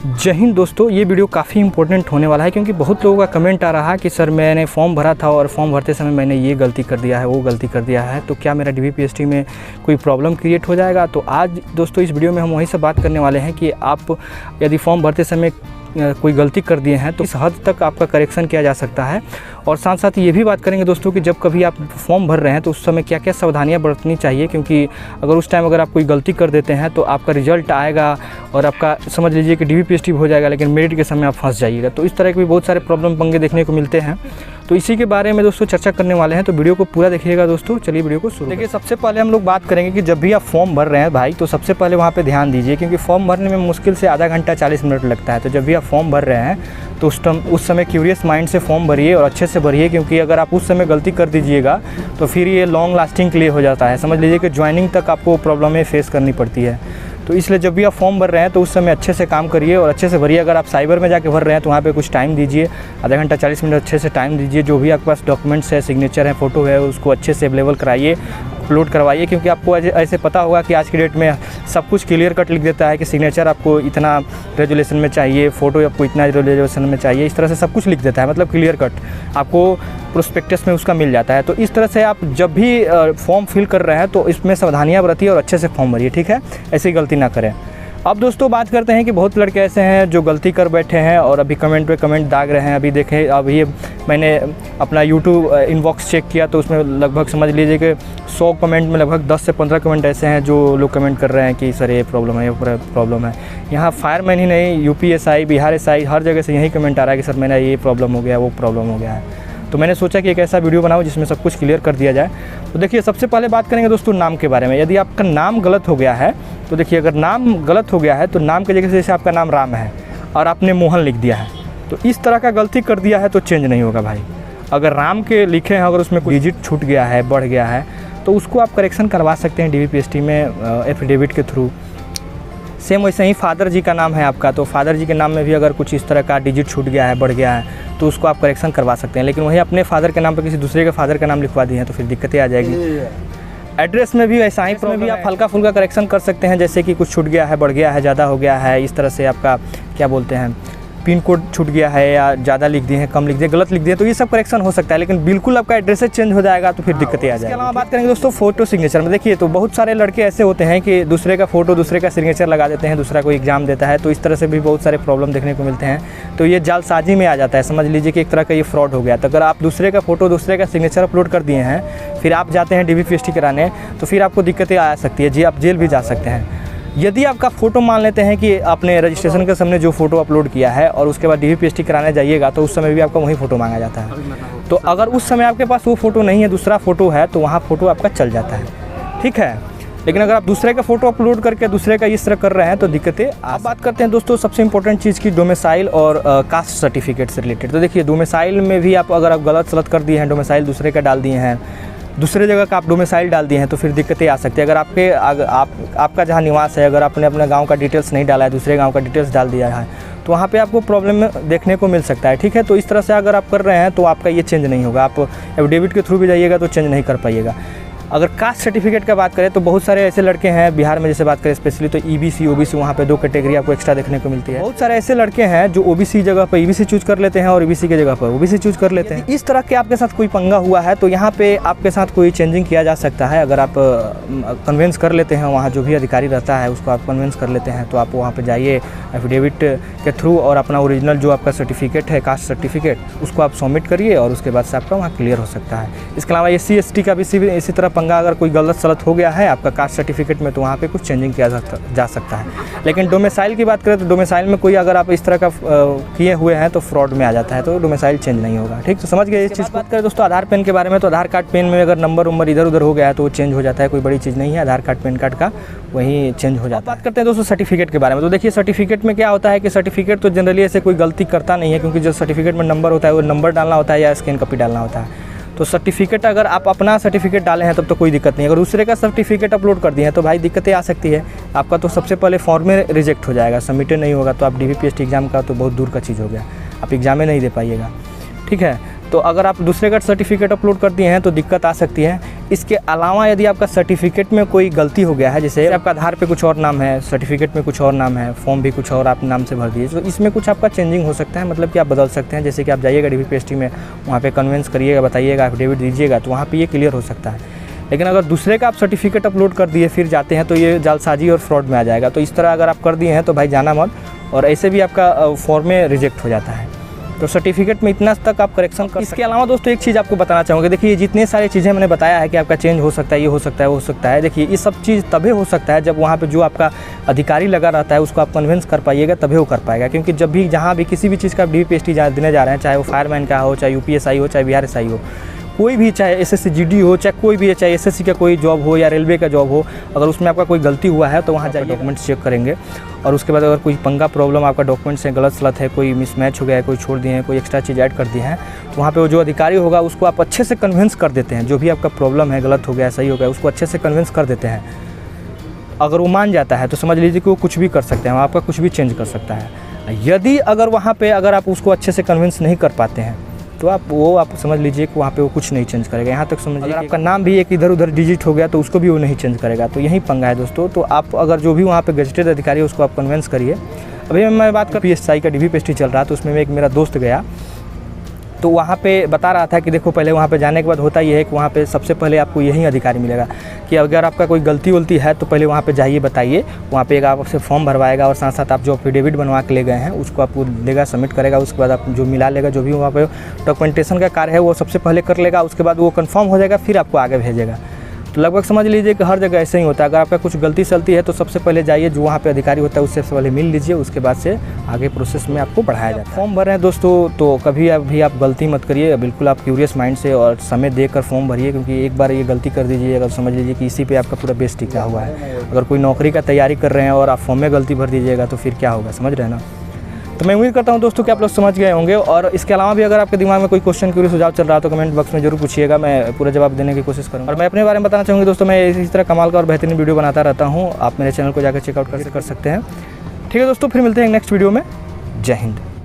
जय हिंद दोस्तों, ये वीडियो काफ़ी इंपॉर्टेंट होने वाला है क्योंकि बहुत लोगों का कमेंट आ रहा है कि सर मैंने फॉर्म भरा था और फॉर्म भरते समय मैंने ये गलती कर दिया है, वो गलती कर दिया है, तो क्या मेरा DVPST में कोई प्रॉब्लम क्रिएट हो जाएगा। तो आज दोस्तों इस वीडियो में हम वहीं से बात करने वाले हैं कि आप यदि फॉर्म भरते समय कोई गलती कर दिए हैं तो इस हद तक आपका करेक्शन किया जा सकता है। और साथ साथ ये भी बात करेंगे दोस्तों कि जब कभी आप फॉर्म भर रहे हैं तो उस समय क्या क्या सावधानियां बरतनी चाहिए, क्योंकि अगर उस टाइम अगर आप कोई गलती कर देते हैं तो आपका रिजल्ट आएगा और आपका समझ लीजिए कि DVPST हो जाएगा, लेकिन मेरिट के समय आप फंस जाइएगा। तो इस तरह के भी बहुत सारे प्रॉब्लम पंगे देखने को मिलते हैं, तो इसी के बारे में दोस्तों चर्चा करने वाले हैं। तो वीडियो को पूरा देखिएगा दोस्तों। चलिए वीडियो को शुरू देखिए। सबसे पहले हम लोग बात करेंगे कि जब भी आप फॉर्म भर रहे हैं भाई, तो सबसे पहले वहाँ पे ध्यान दीजिए, क्योंकि फॉर्म भरने में मुश्किल से आधा घंटा 40 मिनट लगता है। तो जब भी आप फॉर्म भर रहे हैं तो उस समय क्यूरियस माइंड से फॉर्म भरिए और अच्छे से भरिए, क्योंकि अगर आप उस समय गलती कर दीजिएगा तो फिर ये लॉन्ग लास्टिंग के लिए हो जाता है। समझ लीजिए कि ज्वाइनिंग तक आपको प्रॉब्लमें फेस करनी पड़ती है। तो इसलिए जब भी आप फॉर्म भर रहे हैं तो उस समय अच्छे से काम करिए और अच्छे से भरिए। अगर आप साइबर में जाके भर रहे हैं तो वहाँ पे कुछ टाइम दीजिए, आधा घंटा 40 मिनट अच्छे से टाइम दीजिए। जो भी आपके पास डॉक्यूमेंट्स है, सिग्नेचर है, फ़ोटो है, उसको अच्छे से अवेलेबल कराइए, अपलोड करवाइए, क्योंकि आपको ऐसे पता होगा कि आज की डेट में सब कुछ क्लियर कट लिख देता है कि सिग्नेचर आपको इतना रेजोल्यूशन में चाहिए, फ़ोटो आपको इतना रेजोल्यूशन में चाहिए, इस तरह से सब कुछ लिख देता है, मतलब क्लियर कट आपको प्रोस्पेक्टस में उसका मिल जाता है। तो इस तरह से आप जब भी फॉर्म फिल कर रहे हैं तो इसमें सावधानियाँ बरतिए और अच्छे से फॉर्म भरिए, ठीक है, ऐसी गलती ना करें। अब दोस्तों बात करते हैं कि बहुत लड़के ऐसे हैं जो गलती कर बैठे हैं और अभी कमेंट पे कमेंट दाग रहे हैं। अभी देखें, अभी मैंने अपना YouTube इनबॉक्स चेक किया तो उसमें लगभग समझ लीजिए कि 100 कमेंट में लगभग 10 से 15 कमेंट ऐसे हैं जो लोग कमेंट कर रहे हैं कि सर ये प्रॉब्लम है, ये प्रॉब्लम है। यहाँ फायरमैन ही नहीं, UPSI, बिहार SI, हर जगह से यही कमेंट आ रहा है कि सर मेरा ये प्रॉब्लम हो गया, वो प्रॉब्लम हो गया है। तो मैंने सोचा कि एक ऐसा वीडियो बनाऊं जिसमें सब कुछ क्लियर कर दिया जाए। तो देखिए, सबसे पहले बात करेंगे दोस्तों नाम के बारे में। यदि आपका नाम गलत हो गया है तो देखिए, अगर नाम गलत हो गया है तो नाम की जगह से जैसे आपका नाम राम है और आपने मोहन लिख दिया है, तो इस तरह का गलती कर दिया है तो चेंज नहीं होगा भाई। अगर राम के लिखे हैं, अगर उसमें कोई डिजिट छूट गया है, बढ़ गया है, तो उसको आप करेक्शन करवा सकते हैं DVPST में एफिडेविट के थ्रू। सेम वैसे ही फादर जी का नाम है आपका, तो फादर जी के नाम में भी अगर कुछ इस तरह का डिजिट छूट गया है, बढ़ गया है, तो उसको आप करेक्शन करवा सकते हैं। लेकिन वही अपने फादर के नाम पर किसी दूसरे के फादर का नाम लिखवा दिए हैं तो फिर दिक्कतें आ जाएगी। एड्रेस में भी ऐसा ही में भी आप हल्का फुल्का करेक्शन कर सकते हैं, जैसे कि कुछ छूट गया है, बढ़ गया है, ज़्यादा हो गया है, इस तरह से आपका क्या बोलते हैं, पिन कोड छूट गया है या ज़्यादा लिख दिए हैं, कम लिख दिए, गलत लिख दिए, तो ये सब करेक्शन हो सकता है। लेकिन बिल्कुल आपका एड्रेस चेंज हो जाएगा तो फिर दिक्कतें आ जाएगी। इसके अलावा बात करेंगे दोस्तों फ़ोटो सिग्नेचर में। देखिए, तो बहुत सारे लड़के ऐसे होते हैं कि दूसरे का फ़ोटो, दूसरे का सिग्नेचर लगा देते हैं, दूसरा कोई एग्जाम देता है, तो इस तरह से भी बहुत सारे प्रॉब्लम देखने को मिलते हैं। तो ये जालसाजी में आ जाता है, समझ लीजिए कि एक तरह का ये फ्रॉड हो गया। तो अगर आप दूसरे का फ़ोटो, दूसरे का सिग्नेचर अपलोड कर दिए हैं, फिर आप जाते हैं DVPST कराने, तो फिर आपको दिक्कतें आ सकती है जी, आप जेल भी जा सकते हैं। यदि आपका फ़ोटो मान लेते हैं कि आपने रजिस्ट्रेशन के सामने जो फ़ोटो अपलोड किया है और उसके बाद DVPST कराने जाइएगा तो उस समय भी आपका वही फ़ोटो मांगा जाता है। तो अगर उस समय आपके पास वो फ़ोटो नहीं है, दूसरा फ़ोटो है, तो वहाँ फ़ोटो आपका चल जाता है, ठीक है। लेकिन अगर आप दूसरे का फ़ोटो अपलोड करके दूसरे का इस तरह कर रहे हैं तो दिक्कतें। आप बात करते हैं दोस्तों सबसे इंपॉर्टेंट चीज़ की, डोमिसाइल और कास्ट सर्टिफिकेट से रिलेटेड। तो देखिए, डोमिसाइल में भी आप अगर आप गलत सलत कर दिए हैं, डोमिसाइल दूसरे का डाल दिए हैं, दूसरे जगह का आप डोमिसाइल डाल दिए हैं, तो फिर दिक्कतें आ सकती है। अगर आपका जहाँ निवास है, अगर आपने अपने गांव का डिटेल्स नहीं डाला है, दूसरे गांव का डिटेल्स डाल दिया है, तो वहाँ पे आपको प्रॉब्लम देखने को मिल सकता है, ठीक है। तो इस तरह से अगर आप कर रहे हैं तो आपका ये चेंज नहीं होगा। आप एफिडेविट के थ्रू भी जाइएगा तो चेंज नहीं कर पाइएगा। अगर कास्ट सर्टिफिकेट का बात करें तो बहुत सारे ऐसे लड़के हैं बिहार में, जैसे बात करें स्पेशली तो EBC OBC, वहाँ पे 2 कैटेगरी आपको एक्स्ट्रा देखने को मिलती है। बहुत सारे ऐसे लड़के हैं जो OBC जगह पर EBC चूज कर लेते हैं और EBC की जगह पर OBC चूज कर लेते हैं। इस तरह के आपके साथ कोई पंगा हुआ है तो यहाँ पे आपके साथ कोई चेंजिंग किया जा सकता है। अगर आप कन्वेंस कर लेते हैं, वहाँ जो भी अधिकारी रहता है उसको आप कन्वेंस कर लेते हैं, तो आप वहाँ पर जाइए एफिडेविट के थ्रू और अपना ओरिजिनल जो आपका सर्टिफिकेट है, कास्ट सर्टिफिकेट, उसको आप सबमिट करिए और उसके बाद से आपका वहाँ क्लियर हो सकता है। इसके अलावा SC ST का भी इसी तरह पंगा, अगर कोई गलत सलत हो गया है आपका कास्ट सर्टिफिकेट में, तो वहाँ पे कुछ चेंजिंग किया जा सकता है। लेकिन डोमिसाइल की बात करें तो डोमिसाइल में कोई अगर आप इस तरह का किए हुए हैं तो फ्रॉड में आ जाता है, तो डोमिसाइल चेंज नहीं होगा, ठीक। तो समझ गए इस चीज़ को। बात करें दोस्तों आधार पेन के बारे में, तो आधार कार्ड पेन में अगर नंबर इधर उधर हो गया है तो वो चेंज हो जाता है, कोई बड़ी चीज़ नहीं है। आधार कार्ड पैन कार्ड का वही चेंज हो जाता है। बात करते हैं दोस्तों सर्टिफिकेट के बारे में। तो देखिए, सर्टिफिकेट में क्या होता है कि सर्टिफिकेट तो जनरली ऐसे कोई गलती करता नहीं है, क्योंकि जो सर्टिफिकेट में नंबर होता है वो नंबर डालना होता है या स्कैन कॉपी डालना होता है। तो सर्टिफिकेट अगर आप अपना सर्टिफिकेट डाले हैं तब तो कोई दिक्कत नहीं। अगर दूसरे का सर्टिफिकेट अपलोड कर दिए हैं तो भाई दिक्कतें आ सकती है। आपका तो सबसे पहले फॉर्म में रिजेक्ट हो जाएगा, सबमिटेड नहीं होगा, तो आप DVPST एग्ज़ाम का तो बहुत दूर का चीज़ हो गया, आप एग्ज़ाम में नहीं दे पाइएगा, ठीक है। तो अगर आप दूसरे का सर्टिफिकेट अपलोड कर दिए हैं तो दिक्कत आ सकती है। इसके अलावा यदि आपका सर्टिफिकेट में कोई गलती हो गया है, जैसे आपका आधार पे कुछ और नाम है, सर्टिफिकेट में कुछ और नाम है, फॉर्म भी कुछ और आप नाम से भर दिए, तो इसमें कुछ आपका चेंजिंग हो सकता है, मतलब कि आप बदल सकते हैं। जैसे कि आप जाइएगा DVPST में, वहाँ पे कन्वेंस करिएगा, बताइएगा, एफिडेविट दीजिएगा, तो वहाँ पे ये क्लियर हो सकता है। लेकिन अगर दूसरे का आप सर्टिफिकेट अपलोड कर दिए फिर जाते हैं तो ये जालसाजी और फ्रॉड में आ जाएगा। तो इस तरह अगर आप कर दिए हैं तो भाई जाना मत, और ऐसे भी आपका फॉर्म में रिजेक्ट हो जाता है। तो सर्टिफिकेट में इतना तक आप करेक्शन कर। इसके अलावा दोस्तों एक चीज़ आपको बताना चाहूँगा, देखिए जितने सारी चीज़ें मैंने बताया है कि आपका चेंज हो सकता है, ये हो सकता है, वो हो सकता है, देखिए ये सब चीज़ तभी हो सकता है जब वहाँ पे जो आपका अधिकारी लगा रहता है उसको आप कन्विंस कर पाइएगा, तभी वो कर पाएगा। क्योंकि जब भी जहाँ भी किसी भी चीज़ का DVPST देने जा रहे हैं, चाहे वो फायरमैन का हो, चाहे UPSI हो, चाहे BRSI हो, कोई भी, चाहे SSC GD हो, चाहे कोई भी, चाहे SSC का कोई जॉब हो या रेलवे का जॉब हो, अगर उसमें आपका कोई गलती हुआ है तो वहाँ जाइए, डॉक्यूमेंट्स चेक करेंगे। और उसके बाद अगर कोई पंगा प्रॉब्लम आपका डॉक्यूमेंट्स से गलत सलत है, कोई मिसमैच हो गया है, कोई छोड़ दिए हैं, कोई एक्स्ट्रा चीज़ ऐड कर दी है, तो वहाँ पे वो जो अधिकारी होगा उसको आप अच्छे से कन्विंस कर देते हैं। जो भी आपका प्रॉब्लम है, गलत हो गया, सही हो गया, उसको अच्छे से कन्विंस कर देते हैं। अगर वो मान जाता है तो समझ लीजिए कि वो कुछ भी कर सकते हैं, आपका कुछ भी चेंज कर सकता है। यदि अगर वहाँ पे अगर आप उसको अच्छे से कन्विंस नहीं कर पाते हैं तो आप समझ लीजिए कि वहाँ पे वो कुछ नहीं चेंज करेगा। यहाँ तक समझिए अगर आपका नाम भी एक इधर उधर डिजिट हो गया तो उसको भी वो नहीं चेंज करेगा। तो यही पंगा है दोस्तों। तो आप अगर जो भी वहाँ पे गजेटेड अधिकारी है उसको आप कन्विंस करिए। अभी मैं बात कर PSI का DVPST चल रहा, तो उसमें एक मेरा दोस्त गया, तो वहाँ पे बता रहा था कि देखो पहले वहाँ पे जाने के बाद होता ये है कि वहाँ पे सबसे पहले आपको यही अधिकारी मिलेगा कि अगर आपका कोई गलती वलती है तो पहले वहाँ पे जाइए, बताइए। वहाँ पे एक आपसे फॉर्म भरवाएगा और साथ साथ आप जो एफिडेविट बनवा के ले गए हैं उसको आपको देगा, सबमिट करेगा। उसके बाद आप जो मिला लेगा, जो भी वहाँ पे डॉक्यूमेंटेशन का कार्य है वो सबसे पहले कर लेगा। उसके बाद वो कंफर्म हो जाएगा, फिर आपको आगे भेजेगा। तो लगभग समझ लीजिए कि हर जगह ऐसे ही होता है। अगर आपका कुछ गलती सलती है तो सबसे पहले जाइए, जो वहाँ पे अधिकारी होता है उससे पहले मिल लीजिए, उसके बाद से आगे प्रोसेस में आपको बढ़ाया जाता है। फॉर्म भर रहे हैं दोस्तों तो कभी भी आप गलती मत करिए, बिल्कुल आप क्यूरियस माइंड से और समय देकर फॉर्म भरिए। क्योंकि एक बार ये गलती कर दीजिए, अगर समझ लीजिए कि इसी पर आपका पूरा बेस टिका हुआ है। अगर कोई नौकरी का तैयारी कर रहे हैं और आप फॉर्म में गलती भर दीजिएगा तो फिर क्या होगा, समझ रहे हैं ना। तो मैं उम्मीद करता हूं दोस्तों कि आप लोग समझ गए होंगे। और इसके अलावा भी अगर आपके दिमाग में कोई क्वेश्चन, क्यूरी, सुझाव चल रहा है तो कमेंट बॉक्स में जरूर पूछिएगा, मैं पूरा जवाब देने की कोशिश करूँगा। और मैं अपने बारे में बताना चाहूँगी दोस्तों, मैं इसी तरह कमाल का और बेहतरीन वीडियो बनाता रहता हूँ। आप मेरे चैनल को जाकर चेकआउट कर सकते हैं। ठीक है दोस्तों, फिर मिलते हैं नेक्स्ट वीडियो में। जय हिंद।